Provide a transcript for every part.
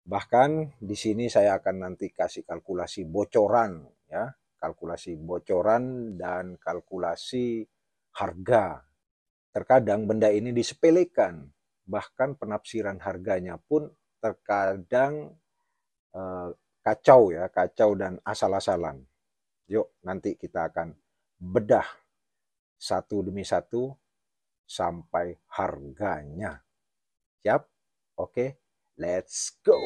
Bahkan di sini saya akan nanti kasih kalkulasi bocoran ya, kalkulasi bocoran dan kalkulasi harga. Terkadang benda ini disepelekan, bahkan penafsiran harganya pun terkadang eh, kacau ya, kacau dan asal-asalan. Yuk nanti kita akan bedah satu demi satu sampai harganya. Siap? Oke, let's go.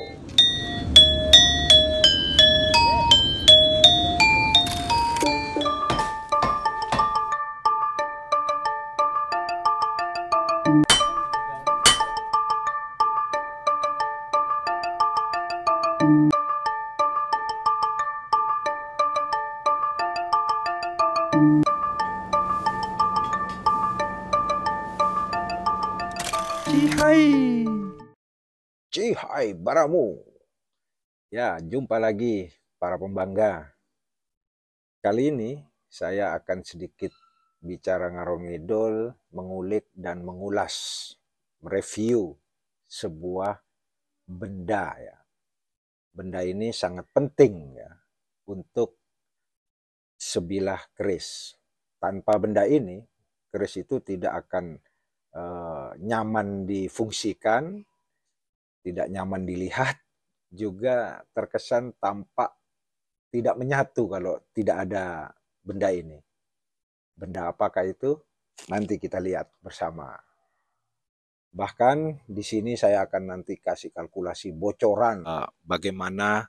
Cihai. Cihai baramu. Ya, jumpa lagi para pembangga. Kali ini saya akan sedikit bicara ngarong ngidul, mengulik dan mengulas, mereview sebuah benda ya. Benda ini sangat penting ya untuk sebilah keris. Tanpa benda ini, keris itu tidak akan nyaman difungsikan, tidak nyaman dilihat, juga terkesan tampak tidak menyatu kalau tidak ada benda ini. Benda apakah itu? Nanti kita lihat bersama. Bahkan di sini saya akan nanti kasih kalkulasi bocoran bagaimana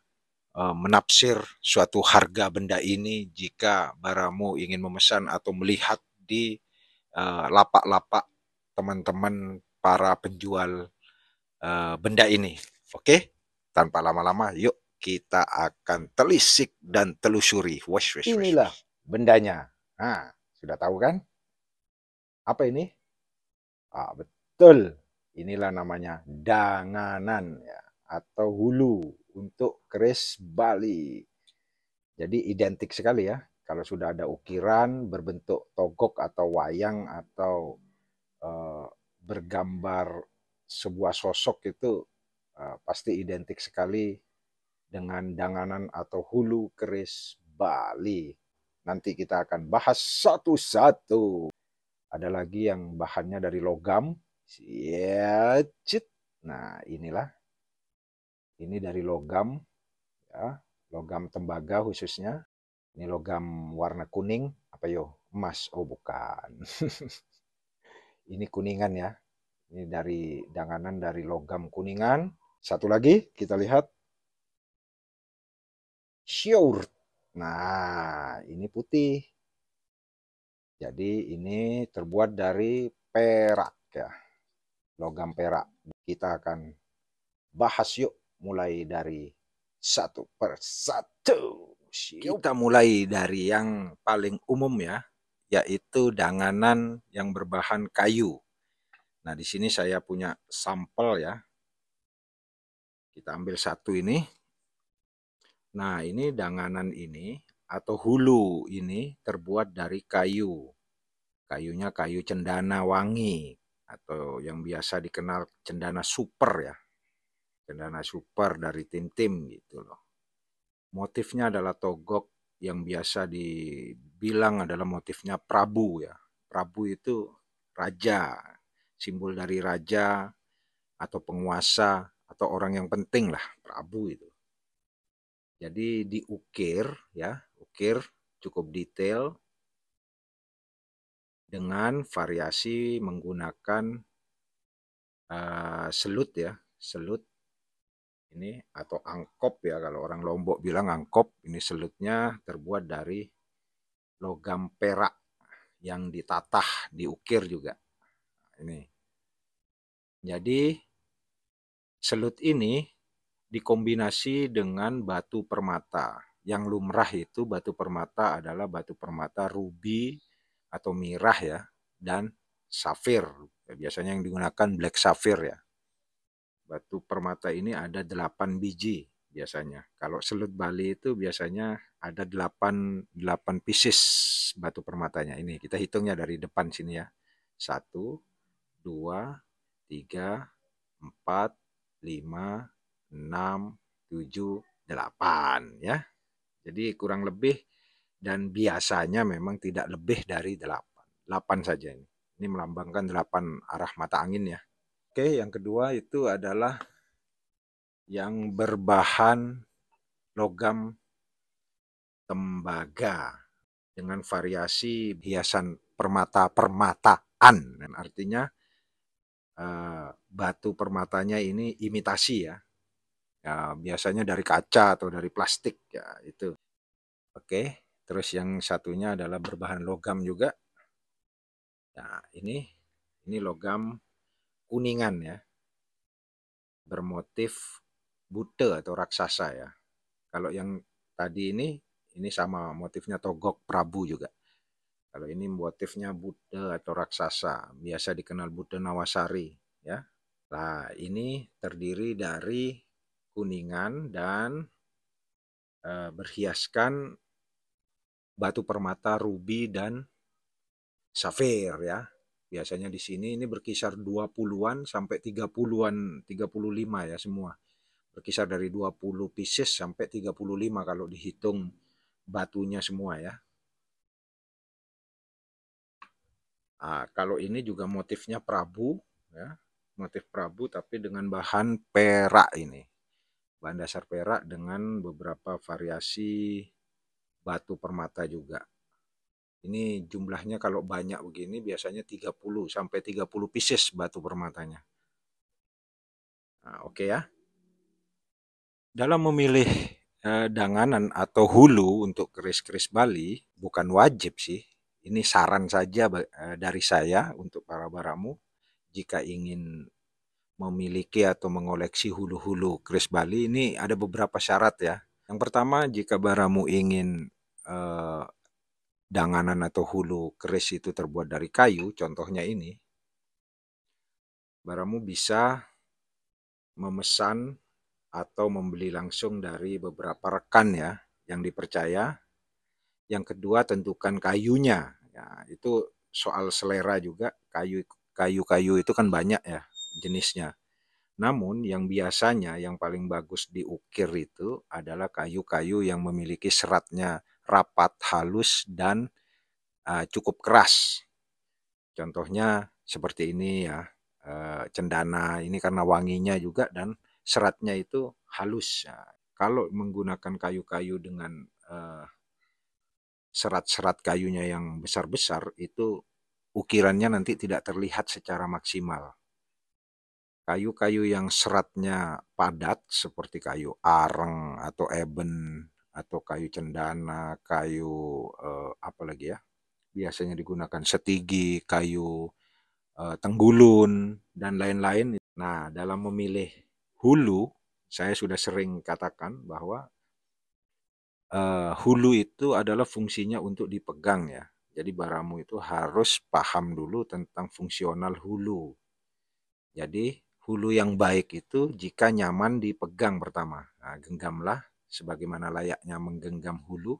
menafsir suatu harga benda ini jika baramu ingin memesan atau melihat di lapak-lapak teman-teman para penjual benda ini. Oke, tanpa lama-lama, yuk kita akan telisik dan telusuri. Inilah bendanya. Nah, sudah tahu kan? Apa ini? Betul. Inilah namanya danganan ya, atau hulu untuk keris Bali. Jadi identik sekali ya. Kalau sudah ada ukiran berbentuk togok atau wayang atau uh, bergambar sebuah sosok itu pasti identik sekali dengan danganan atau hulu keris Bali. Nanti kita akan bahas satu-satu. Ada lagi yang bahannya dari logam. Nah, inilah. Ini dari logam, ya, logam tembaga khususnya. Ini logam warna kuning, apa yo? Emas. Oh, bukan. Ini kuningan ya. Ini dari danganan dari logam kuningan. Satu lagi kita lihat. Syaur. Nah, ini putih. Jadi ini terbuat dari perak ya. Logam perak. Kita akan bahas yuk mulai dari satu persatu. Kita mulai dari yang paling umum ya, yaitu danganan yang berbahan kayu. Nah, di sini saya punya sampel ya. Kita ambil satu ini. Nah, ini danganan ini atau hulu ini terbuat dari kayu. Kayunya kayu cendana wangi atau yang biasa dikenal cendana super ya. Cendana super dari tim-tim gitu loh. Motifnya adalah togok yang biasa dibilang adalah motifnya Prabu ya. Prabu itu raja, simbol dari raja atau penguasa atau orang yang penting lah, Prabu itu. Jadi diukir ya, ukir cukup detail dengan variasi menggunakan selut ya, selut ini atau angkop ya, kalau orang Lombok bilang angkop. Ini selutnya terbuat dari logam perak yang ditatah, diukir juga. Ini. Jadi selut ini dikombinasi dengan batu permata. Yang lumrah itu batu permata adalah batu permata ruby atau mirah ya, dan safir. Biasanya yang digunakan black sapphire ya. Batu permata ini ada 8 biji biasanya. Kalau selut Bali itu biasanya ada 8 pieces batu permatanya. Ini kita hitungnya dari depan sini ya. 1, 2, 3, 4, 5, 6, 7, 8 ya. Jadi kurang lebih dan biasanya memang tidak lebih dari 8. 8 saja ini. Ini melambangkan 8 arah mata angin ya. Oke, yang kedua itu adalah yang berbahan logam tembaga dengan variasi hiasan permata-permataan. Artinya batu permatanya ini imitasi ya. Biasanya dari kaca atau dari plastik ya itu. Oke, terus yang satunya adalah berbahan logam juga. Nah, ini logam kuningan ya. Bermotif Buddha atau raksasa ya. Kalau yang tadi ini sama motifnya Togok Prabu juga. Kalau ini motifnya Buddha atau raksasa, biasa dikenal Buddha Nawasari ya. Nah, ini terdiri dari kuningan dan berhiaskan batu permata ruby dan safir ya. Biasanya di sini ini berkisar 20-an sampai 30-an, 35 ya semua. Berkisar dari 20 pieces sampai 35 kalau dihitung batunya semua ya. Nah, kalau ini juga motifnya Prabu ya. Motif Prabu tapi dengan bahan perak ini. Bahan dasar perak dengan beberapa variasi batu permata juga. Ini jumlahnya kalau banyak begini biasanya 30 sampai 30 pieces batu permatanya. Nah, oke ya. Dalam memilih danganan atau hulu untuk keris-keris Bali bukan wajib sih. Ini saran saja dari saya untuk para baramu jika ingin memiliki atau mengoleksi hulu-hulu keris Bali ini ada beberapa syarat ya. Yang pertama jika baramu ingin danganan atau hulu keris itu terbuat dari kayu, contohnya ini, baramu bisa memesan atau membeli langsung dari beberapa rekan ya yang dipercaya. Yang kedua tentukan kayunya. Ya, itu soal selera juga. Kayu-kayu itu kan banyak ya jenisnya. Namun yang biasanya yang paling bagus diukir itu adalah kayu-kayu yang memiliki seratnya rapat, halus, dan cukup keras. Contohnya seperti ini ya, cendana ini karena wanginya juga dan seratnya itu halus. Nah, kalau menggunakan kayu-kayu dengan serat-serat kayunya yang besar-besar itu ukirannya nanti tidak terlihat secara maksimal. Kayu-kayu yang seratnya padat seperti kayu areng atau eben atau kayu cendana, kayu apa lagi ya? Biasanya digunakan setigi, kayu tenggulun dan lain-lain. Nah, dalam memilih hulu, saya sudah sering katakan bahwa hulu itu adalah fungsinya untuk dipegang ya. Jadi baramu itu harus paham dulu tentang fungsional hulu. Jadi hulu yang baik itu jika nyaman dipegang pertama. Nah, genggamlah sebagaimana layaknya menggenggam hulu.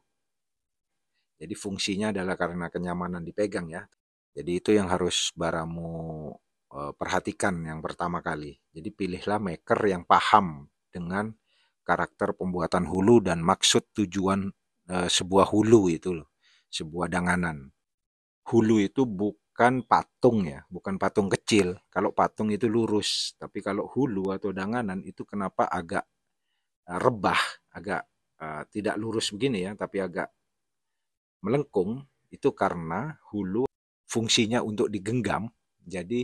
Jadi fungsinya adalah karena kenyamanan dipegang ya. Jadi itu yang harus baramu perhatikan yang pertama kali. Jadi pilihlah maker yang paham dengan karakter pembuatan hulu dan maksud tujuan sebuah hulu itu loh. Sebuah danganan. Hulu itu bukan patung ya, bukan patung kecil. Kalau patung itu lurus, tapi kalau hulu atau danganan itu kenapa agak rebah, agak tidak lurus begini ya, tapi agak melengkung, itu karena hulu fungsinya untuk digenggam. Jadi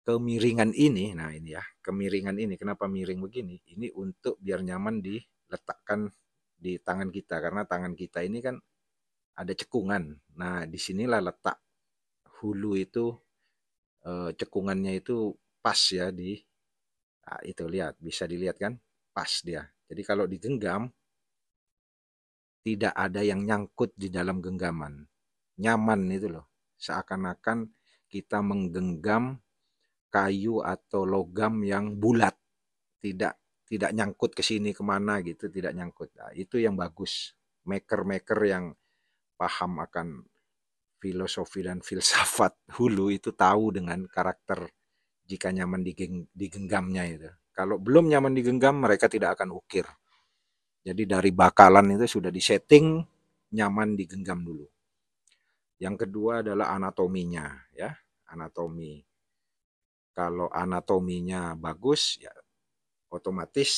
kemiringan ini, nah ini ya, kemiringan ini, kenapa miring begini? Ini untuk biar nyaman diletakkan di tangan kita, karena tangan kita ini kan ada cekungan. Nah, disinilah letak hulu itu, cekungannya itu pas ya nah, itu lihat, bisa dilihat kan, pas dia. Jadi kalau digenggam, tidak ada yang nyangkut di dalam genggaman. Nyaman itu loh, seakan-akan kita menggenggam kayu atau logam yang bulat, tidak nyangkut ke sini kemana gitu, tidak nyangkut. Nah, itu yang bagus. Maker-maker yang paham akan filosofi dan filsafat hulu itu tahu dengan karakter jika nyaman digenggamnya itu. Kalau belum nyaman digenggam, mereka tidak akan ukir. Jadi dari bakalan itu sudah disetting nyaman digenggam dulu. Yang kedua adalah anatominya, ya, anatomi. Kalau anatominya bagus, ya otomatis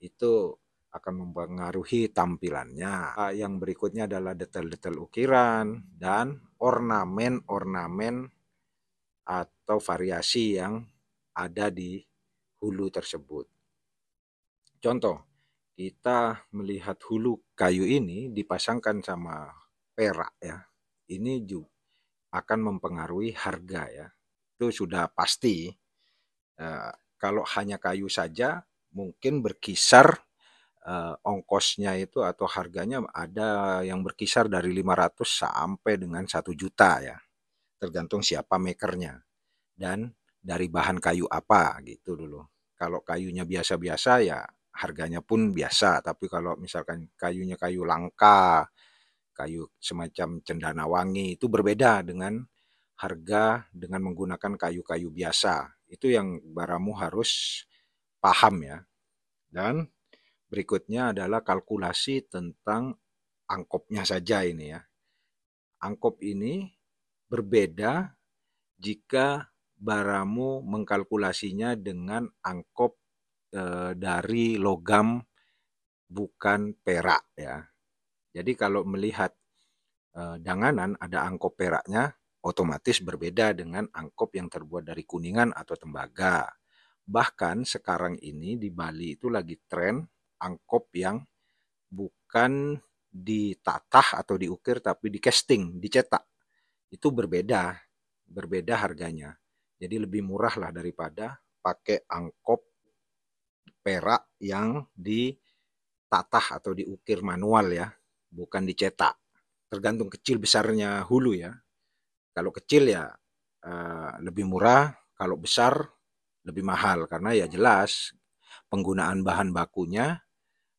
itu akan mempengaruhi tampilannya. Yang berikutnya adalah detail-detail ukiran dan ornamen-ornamen atau variasi yang ada di hulu tersebut. Contoh, kita melihat hulu kayu ini dipasangkan sama perak ya. Ini juga akan mempengaruhi harga ya. Itu sudah pasti. Kalau hanya kayu saja mungkin berkisar ongkosnya itu atau harganya ada yang berkisar dari 500 sampai dengan 1 juta ya. Tergantung siapa makernya dan dari bahan kayu apa gitu dulu. Kalau kayunya biasa-biasa ya harganya pun biasa, tapi kalau misalkan kayunya kayu langka, kayu semacam cendana wangi itu berbeda dengan harga dengan menggunakan kayu-kayu biasa. Itu yang baramu harus paham ya. Dan berikutnya adalah kalkulasi tentang angkopnya saja ini ya. Angkop ini berbeda jika baramu mengkalkulasinya dengan angkop dari logam bukan perak ya. Jadi kalau melihat danganan ada angkop peraknya, otomatis berbeda dengan angkop yang terbuat dari kuningan atau tembaga. Bahkan sekarang ini di Bali itu lagi tren angkop yang bukan ditatah atau diukir tapi di casting, dicetak. Itu berbeda harganya. Jadi lebih murah lah daripada pakai angkop perak yang ditatah atau diukir manual ya, bukan dicetak. Tergantung kecil besarnya hulu ya. Kalau kecil ya lebih murah, kalau besar lebih mahal karena ya jelas penggunaan bahan bakunya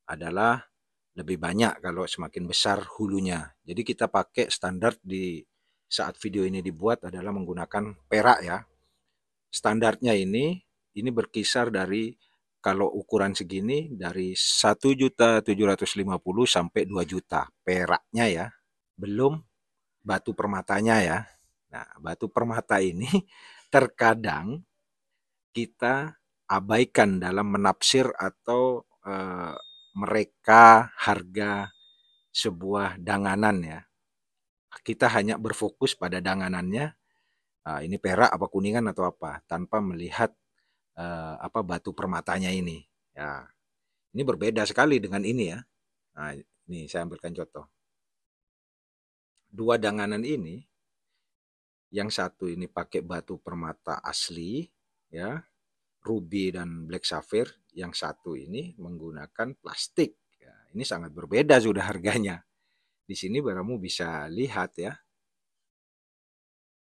adalah lebih banyak kalau semakin besar hulunya. Jadi kita pakai standar di saat video ini dibuat adalah menggunakan perak ya. Standarnya ini berkisar dari kalau ukuran segini dari 1.750.000 sampai 2 juta peraknya ya. Belum batu permatanya ya. Nah, batu permata ini terkadang kita abaikan dalam menafsir atau mereka harga sebuah danganan ya. Kita hanya berfokus pada danganannya, ini perak apa kuningan atau apa, tanpa melihat apa batu permatanya ini. Ya, ini berbeda sekali dengan ini ya. Nah, ini saya ambilkan contoh. Dua danganan ini, yang satu ini pakai batu permata asli, ya, ruby dan black sapphire. Yang satu ini menggunakan plastik. Ya, ini sangat berbeda sudah harganya. Di sini baramu bisa lihat ya.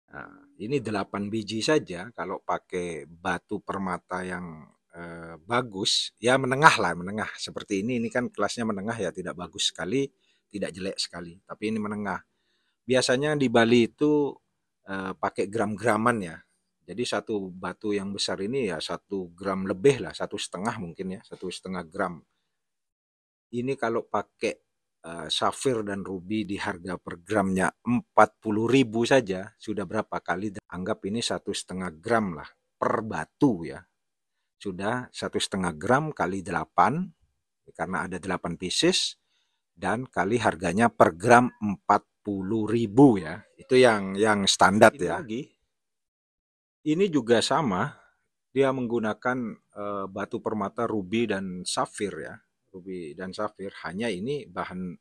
Nah, ini 8 biji saja kalau pakai batu permata yang bagus, ya menengah lah, menengah. Seperti ini kan kelasnya menengah ya, tidak bagus sekali, tidak jelek sekali, tapi ini menengah. Biasanya di Bali itu pakai gram-graman ya. Jadi satu batu yang besar ini ya 1 gram lebih lah, 1,5 mungkin ya, 1,5 gram. Ini kalau pakai safir dan ruby di harga per gramnya 40.000 saja, sudah berapa kali? Anggap ini 1,5 gram lah per batu ya. Sudah 1,5 gram kali 8, karena ada 8 pieces, dan kali harganya per gram 40.000 ya. Itu yang standar ya. Lagi, ini juga sama, dia menggunakan batu permata ruby dan safir ya. Ruby dan safir, hanya ini bahan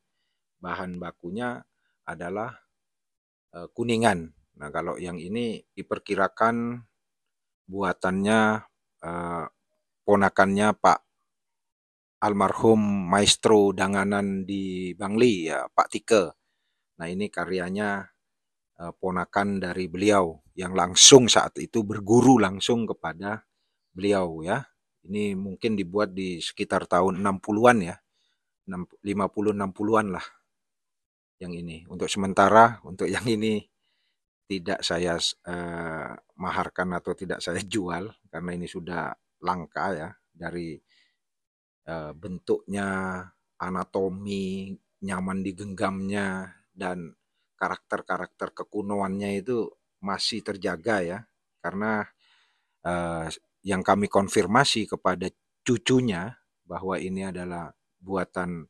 bakunya adalah kuningan. Nah, kalau yang ini diperkirakan buatannya ponakannya Pak almarhum maestro danganan di Bangli ya, Pak Tike. Nah, ini karyanya ponakan dari beliau yang langsung saat itu berguru langsung kepada beliau ya. Ini mungkin dibuat di sekitar tahun 60-an ya. 50-60-an lah yang ini. Untuk sementara, untuk yang ini tidak saya maharkan atau tidak saya jual karena ini sudah langka ya. dari bentuknya, anatomi, nyaman digenggamnya, dan karakter-karakter kekunoannya itu masih terjaga ya. Karena yang kami konfirmasi kepada cucunya bahwa ini adalah buatan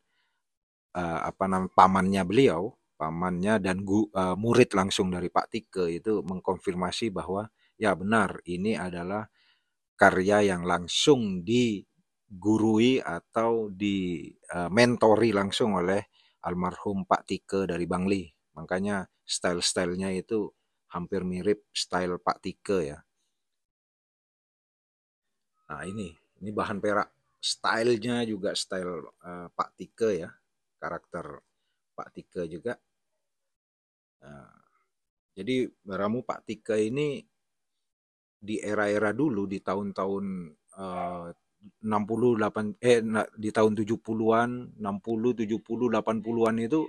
pamannya beliau, pamannya dan murid langsung dari Pak Tike itu mengkonfirmasi bahwa ya benar ini adalah karya yang langsung digurui atau mentori langsung oleh almarhum Pak Tike dari Bangli. Makanya style-stylenya itu hampir mirip style Pak Tike ya. Nah ini bahan perak. Stylenya juga style Pak Tike ya. Karakter Pak Tike juga. Jadi ramu Pak Tike ini di era-era dulu di tahun-tahun 68 di tahun 70-an, 60, 70, 80-an itu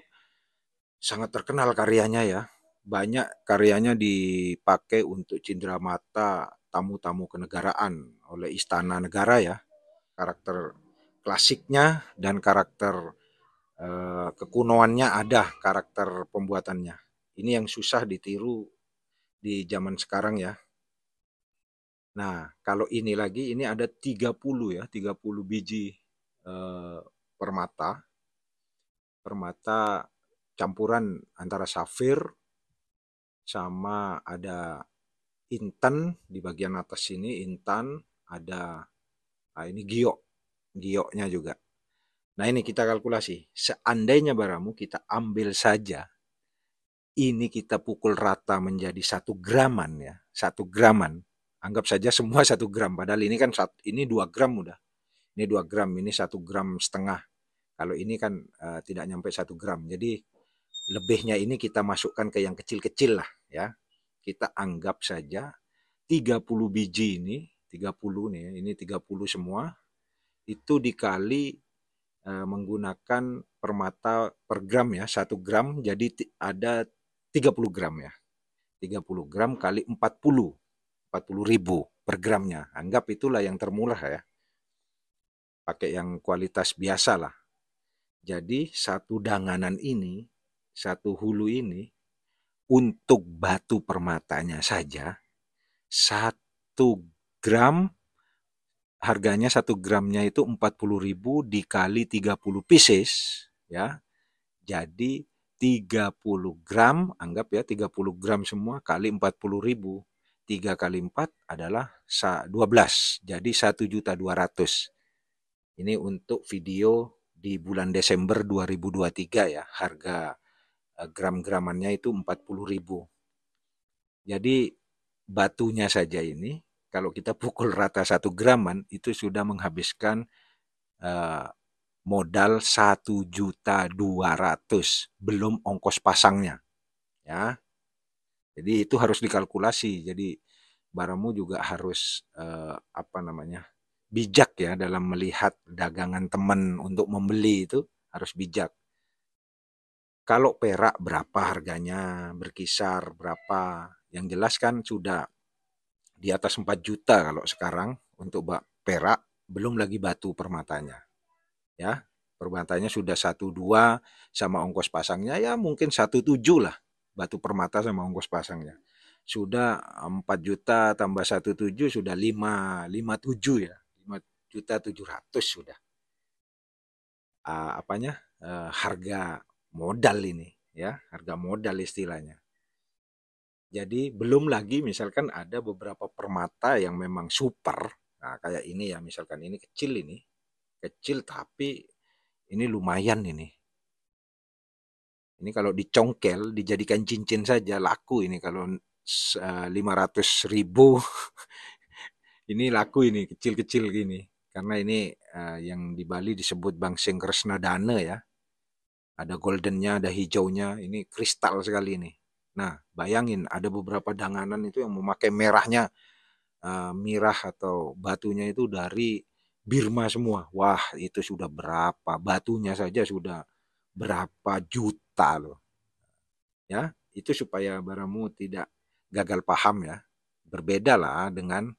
sangat terkenal karyanya ya. Banyak karyanya dipakai untuk cindramata tamu-tamu kenegaraan oleh istana negara ya. Karakter klasiknya dan karakter kekunoannya ada, karakter pembuatannya. Ini yang susah ditiru di zaman sekarang ya. Nah, kalau ini lagi, ini ada 30 ya, 30 biji permata. Permata campuran antara safir sama ada intan di bagian atas sini, intan, ada ini gioknya juga. Nah ini kita kalkulasi, seandainya baramu kita ambil saja, ini kita pukul rata menjadi 1 graman ya, 1 graman. Anggap saja semua 1 gram, padahal ini kan ini 2 gram udah. Ini 2 gram, ini 1 gram setengah. Kalau ini kan tidak nyampe 1 gram. Jadi lebihnya ini kita masukkan ke yang kecil-kecil lah ya. Kita anggap saja 30 biji ini, 30 nih, ini 30 semua, itu dikali menggunakan permata per gram ya, 1 gram, jadi ada 30 gram ya. 30 gram kali 40 ribu per gramnya. Anggap itulah yang termurah ya. Pakai yang kualitas biasa lah. Jadi satu danganan ini, satu hulu ini, untuk batu permatanya saja, 1 gram, harganya 1 gramnya itu 40.000 dikali 30 pieces, ya. Jadi 30 gram, anggap ya 30 gram semua kali 40.000. 3 kali 4 adalah 12, jadi 1.200.000. Ini untuk video di bulan Desember 2023 ya, harga gram-gramannya itu 40.000. Jadi batunya saja ini, kalau kita pukul rata 1 graman, itu sudah menghabiskan modal 1.200.000, belum ongkos pasangnya. Ya. Jadi itu harus dikalkulasi. Jadi baramu juga harus bijak ya dalam melihat dagangan teman untuk membeli, itu harus bijak. Kalau perak berapa harganya, berkisar berapa, yang jelas kan sudah di atas 4 juta kalau sekarang untuk perak, belum lagi batu permatanya. Ya, permatanya sudah 1,2 sama ongkos pasangnya ya mungkin 1,7 lah batu permata sama ongkos pasangnya. Sudah 4 juta tambah 1,7 sudah 5,7 ya. 5.700.000 sudah. Harga modal ini ya, harga modal istilahnya. Jadi belum lagi misalkan ada beberapa permata yang memang super. Nah, kayak ini ya, misalkan ini kecil ini. Kecil tapi ini lumayan ini. Ini kalau dicongkel, dijadikan cincin saja laku ini kalau 500.000. Ini laku ini, kecil-kecil gini. Karena ini yang di Bali disebut Bangseng Kresnadana ya. Ada goldennya, ada hijaunya, ini kristal sekali ini. Nah, bayangin ada beberapa danganan itu yang memakai merahnya, mirah atau batunya itu dari Birma semua. Wah, itu sudah berapa? Batunya saja sudah berapa juta loh. Ya, itu supaya baramu tidak gagal paham ya. Berbeda lah dengan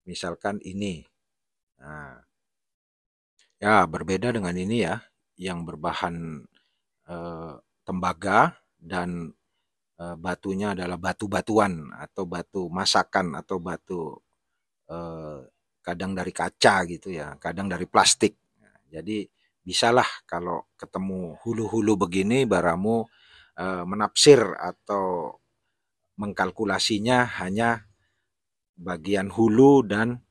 misalkan ini. Nah, Ya, berbeda dengan ini ya, yang berbahan eh, tembaga dan batunya adalah batu-batuan atau batu masakan atau batu eh, kadang dari kaca gitu ya, kadang dari plastik. Jadi bisalah kalau ketemu hulu-hulu begini baramu menafsir atau mengkalkulasinya hanya bagian hulu dan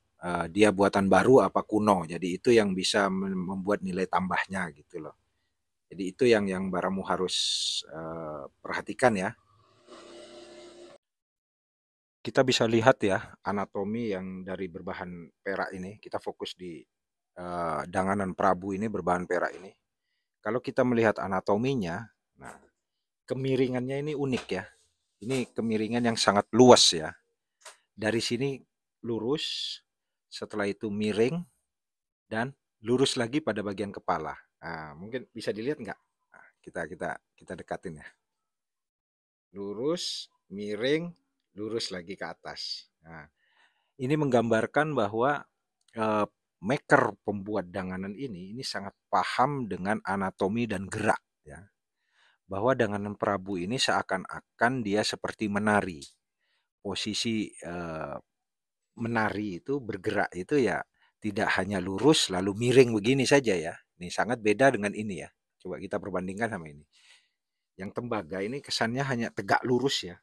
dia buatan baru apa kuno. Jadi itu yang bisa membuat nilai tambahnya gitu loh. Jadi itu yang baramu harus perhatikan ya. Kita bisa lihat ya anatomi yang dari berbahan perak ini. Kita fokus di danganan Prabu ini berbahan perak ini. Kalau kita melihat anatominya, nah kemiringannya ini unik ya. Ini kemiringan yang sangat luas ya. Dari sini lurus, setelah itu miring dan lurus lagi pada bagian kepala. Nah, mungkin bisa dilihat nggak? Nah, kita dekatin ya. Lurus, miring, lurus lagi ke atas. Nah, ini menggambarkan bahwa eh, maker pembuat danganan ini sangat paham dengan anatomi dan gerak ya. Bahwa danganan Prabu ini seakan-akan dia seperti menari. Posisi menari itu bergerak itu ya tidak hanya lurus lalu miring begini saja ya. Ini sangat beda dengan ini ya. Coba kita perbandingkan sama ini. Yang tembaga ini kesannya hanya tegak lurus ya.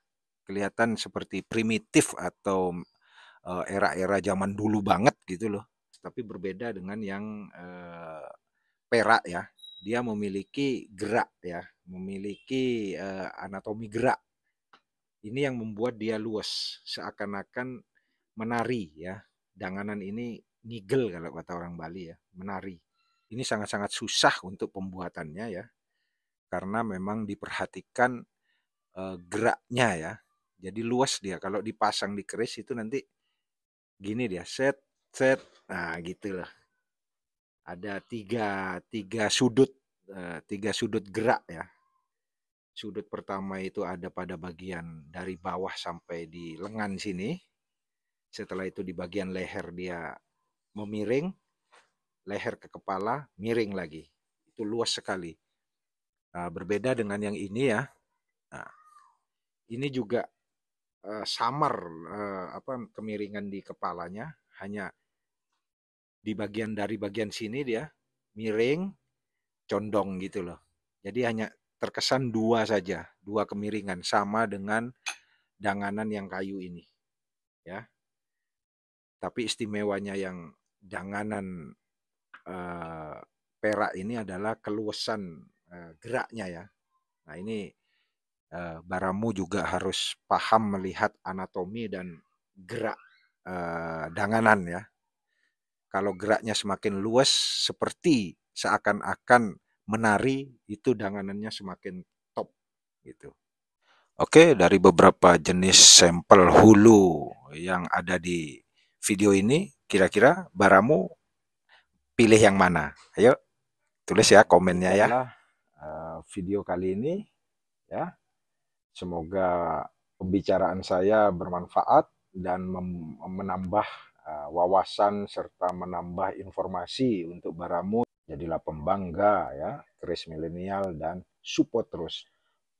Kelihatan seperti primitif atau era-era zaman dulu banget gitu loh. Tapi berbeda dengan yang perak ya. Dia memiliki gerak ya, memiliki anatomi gerak. Ini yang membuat dia luas, seakan-akan menari ya. Danganan ini ngigel kalau kata orang Bali ya, menari. Ini sangat-sangat susah untuk pembuatannya ya, karena memang diperhatikan geraknya ya. Jadi luas dia. Kalau dipasang di keris itu nanti gini dia, set, set, nah gitu lah. Ada tiga sudut gerak ya. Sudut pertama itu ada pada bagian dari bawah sampai di lengan sini. Setelah itu di bagian leher dia memiring, leher ke kepala, miring lagi. Itu luas sekali. Nah, berbeda dengan yang ini ya. Nah, ini juga samar kemiringan di kepalanya, hanya di bagian dari bagian sini dia miring, condong gitu loh. Jadi hanya terkesan dua saja, dua kemiringan sama dengan danganan yang kayu ini, ya. Tapi istimewanya yang danganan perak ini adalah keluasan geraknya ya. Nah ini baramu juga harus paham melihat anatomi dan gerak danganan ya. Kalau geraknya semakin luas seperti seakan-akan menari, itu danganannya semakin top gitu. Oke, dari beberapa jenis sampel hulu yang ada di video ini, kira-kira baramu pilih yang mana? Ayo tulis ya komennya ya. Video kali ini ya. Semoga pembicaraan saya bermanfaat dan menambah wawasan serta menambah informasi untuk baramu. Jadilah pembangga ya, keris milenial dan support terus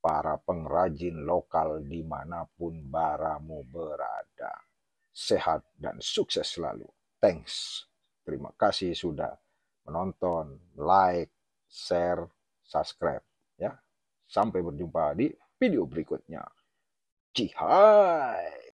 para pengrajin lokal dimanapun baramu berada. Sehat dan sukses selalu. Thanks. Terima kasih sudah menonton, like, share, subscribe ya. Sampai berjumpa di video berikutnya. Cihai.